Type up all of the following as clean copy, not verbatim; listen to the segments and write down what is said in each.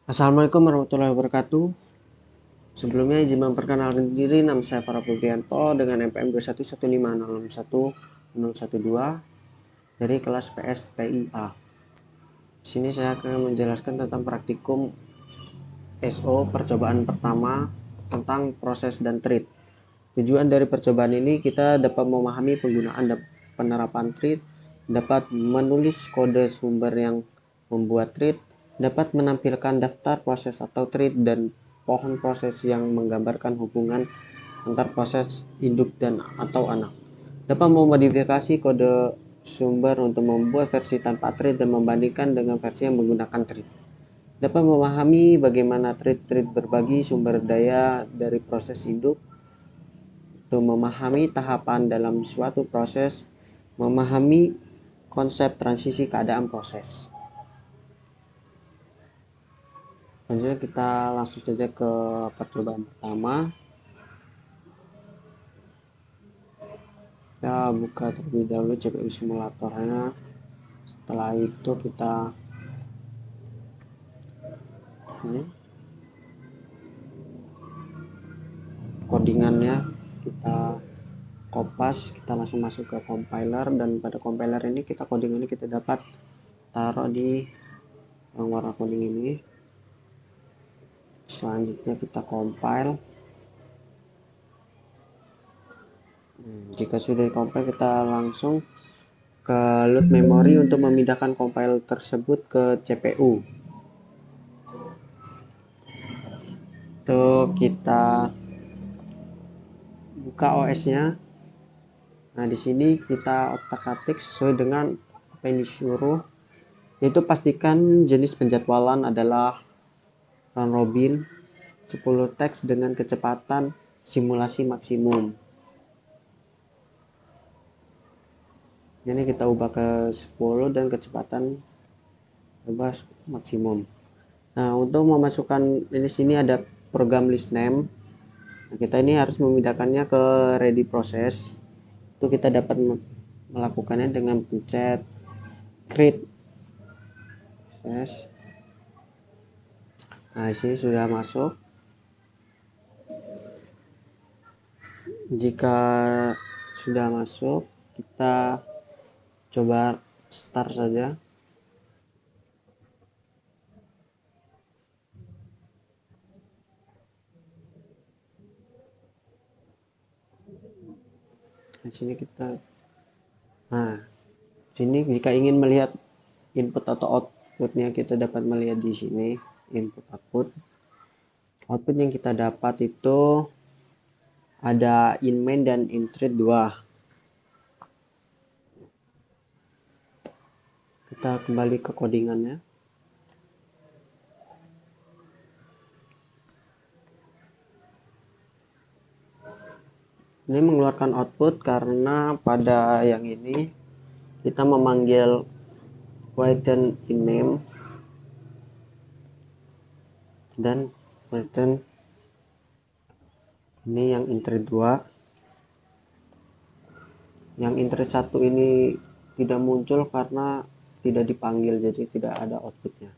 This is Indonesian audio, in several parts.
Assalamualaikum warahmatullahi wabarakatuh. Sebelumnya izin memperkenalkan diri, nama saya Farah Pubianto dengan NPM 211501012 dari kelas PSTIA. Di sini saya akan menjelaskan tentang praktikum SO percobaan pertama tentang proses dan treat. Tujuan dari percobaan ini kita dapat memahami penggunaan dan penerapan treat, dapat menulis kode sumber yang membuat treat, dapat menampilkan daftar proses atau treat dan pohon proses yang menggambarkan hubungan antar proses induk dan atau anak. Dapat memodifikasi kode sumber untuk membuat versi tanpa treat dan membandingkan dengan versi yang menggunakan treat. Dapat memahami bagaimana treat berbagi sumber daya dari proses induk, untuk memahami tahapan dalam suatu proses, memahami konsep transisi keadaan proses. Selanjutnya kita langsung saja ke percobaan pertama. Kita buka terlebih dahulu CPU simulatornya. Setelah itu kita codingannya kita kopas, kita langsung masuk ke compiler, dan pada compiler ini kita coding ini kita dapat taruh di yang warna kuning ini. Selanjutnya kita compile. Jika sudah compile, kita langsung ke load memory untuk memindahkan compile tersebut ke CPU. Itu kita buka OS-nya. Nah, di sini kita otak-atik sesuai dengan apa yang disuruh. Yaitu pastikan jenis penjadwalan adalah round robin 10 teks dengan kecepatan simulasi maksimum. Ini kita ubah ke 10 dan kecepatan ubah maksimum. Nah, untuk memasukkan ini sini ada program list name. Nah, kita ini harus memindahkannya ke ready process. Itu kita dapat melakukannya dengan pencet create process. Nah, di sini sudah masuk. Jika sudah masuk, kita coba start saja. Di sini kita, nah, sini jika ingin melihat input atau outputnya, kita dapat melihat di sini input output. Output yang kita dapat itu ada in main dan in thread 2. Kita kembali ke codingannya. Ini mengeluarkan output karena pada yang ini kita memanggil widen in name dan widen ini yang intri 2. Yang intri 1 ini tidak muncul karena tidak dipanggil, jadi tidak ada outputnya.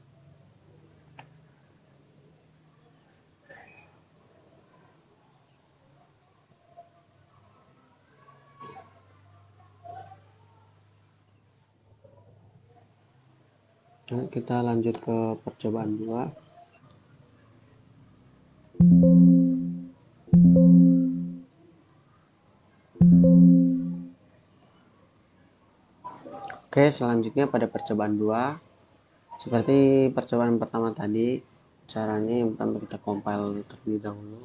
Nah, kita lanjut ke percobaan 2. Oke, selanjutnya pada percobaan 2, seperti percobaan pertama tadi, caranya yang pertama kita compile terlebih dahulu.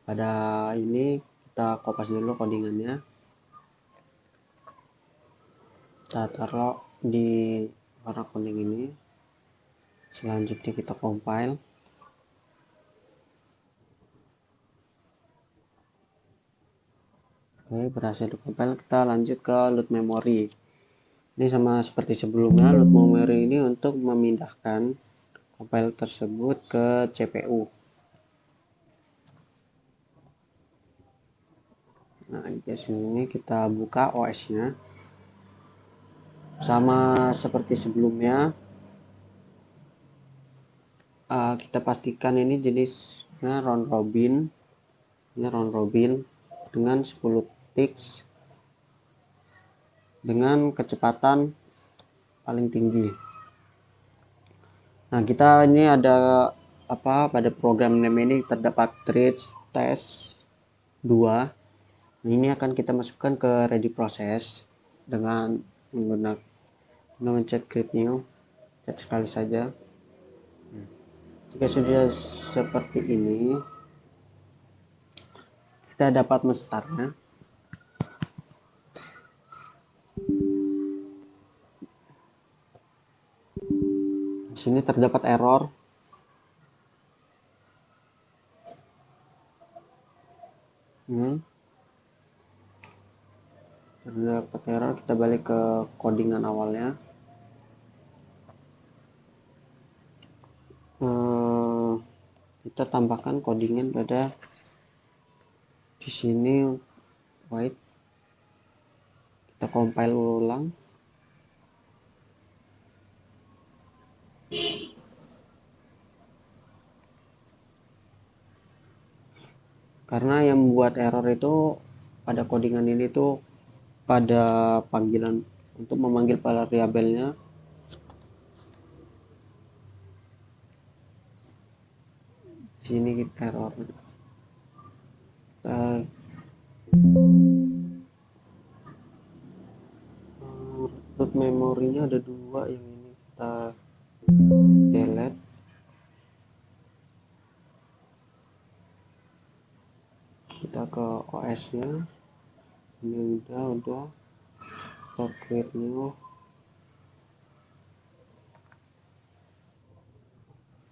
Pada ini kita kopas dulu codingannya, kita taruh di warna kuning ini. Selanjutnya kita compile. Oke, berhasil di-compile. Kita lanjut ke load memory. Ini sama seperti sebelumnya, load memory ini untuk memindahkan compile tersebut ke CPU. Nah, di sini kita buka OS-nya. Sama seperti sebelumnya, kita pastikan ini jenisnya round robin. Ini round robin dengan 10 tiks dengan kecepatan paling tinggi. Nah, kita ini ada pada program name ini terdapat threads test 2. Ini akan kita masukkan ke ready process dengan menggunakan mencet create new, chat sekali saja. Jika sudah seperti ini, kita dapat men-startnya. Di sini terdapat error. Terdapat error, kita balik ke codingan awalnya. Kita tambahkan codingan pada di sini white. Kita compile ulang. Karena yang membuat error itu pada codingan ini tuh pada panggilan untuk memanggil variabelnya. Sini kita error. Root memorinya ada 2, yang ini kita delete. Kita ke OS nya, ini udah kita create new,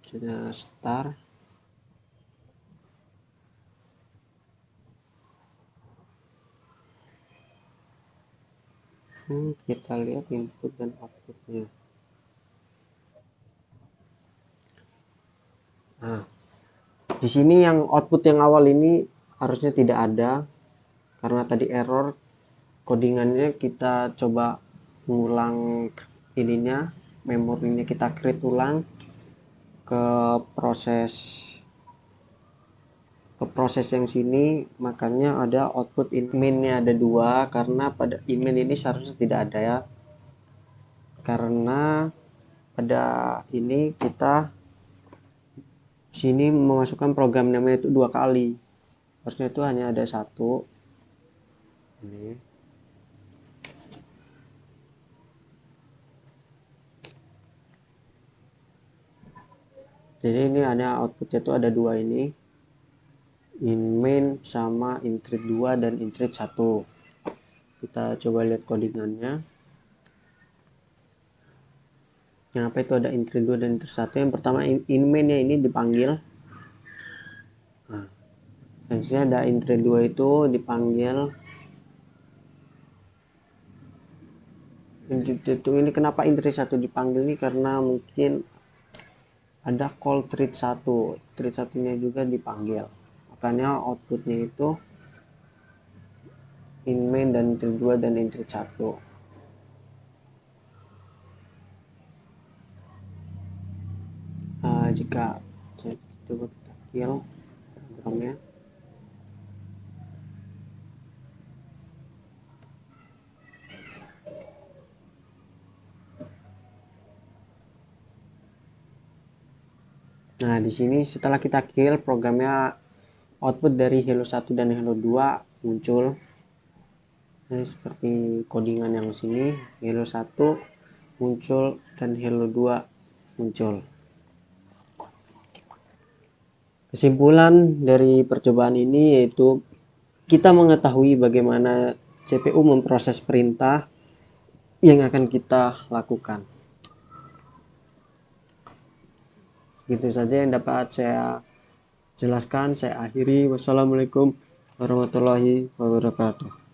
kita start. Kita lihat input dan outputnya. Nah, di sini yang output yang awal ini harusnya tidak ada karena tadi error codingannya. Kita coba mengulang ininya, memorinya kita create ulang ke proses yang sini, makanya ada output inminnya ada 2, karena pada inmin ini seharusnya tidak ada ya, karena pada ini kita sini memasukkan program namanya itu 2 kali, harusnya itu hanya ada 1 ini. Jadi ini ada outputnya itu ada 2 ini, inmain sama intrit 2 dan intrit 1. Kita coba lihat codingannya. Kenapa itu ada intrit 2 dan intrit 1? Yang pertama, inmainnya ini dipanggil. Nah, selanjutnya ada intrit 2 itu dipanggil. Intrit itu ini kenapa intrit 1 dipanggil ini? Karena mungkin ada call thread 1. Thread 1-nya juga dipanggil. Makanya outputnya itu inmain dan intrit 2 dan intrit 1. Jika coba kita kill programnya. Nah, di sini setelah kita kill programnya, output dari hello 1 dan hello 2 muncul. Nah, seperti codingan yang sini, hello 1 muncul dan hello 2 muncul. Kesimpulan dari percobaan ini yaitu kita mengetahui bagaimana CPU memproses perintah yang akan kita lakukan. Gitu saja yang dapat saya jelaskan. Saya akhiri. Wassalamualaikum warahmatullahi wabarakatuh.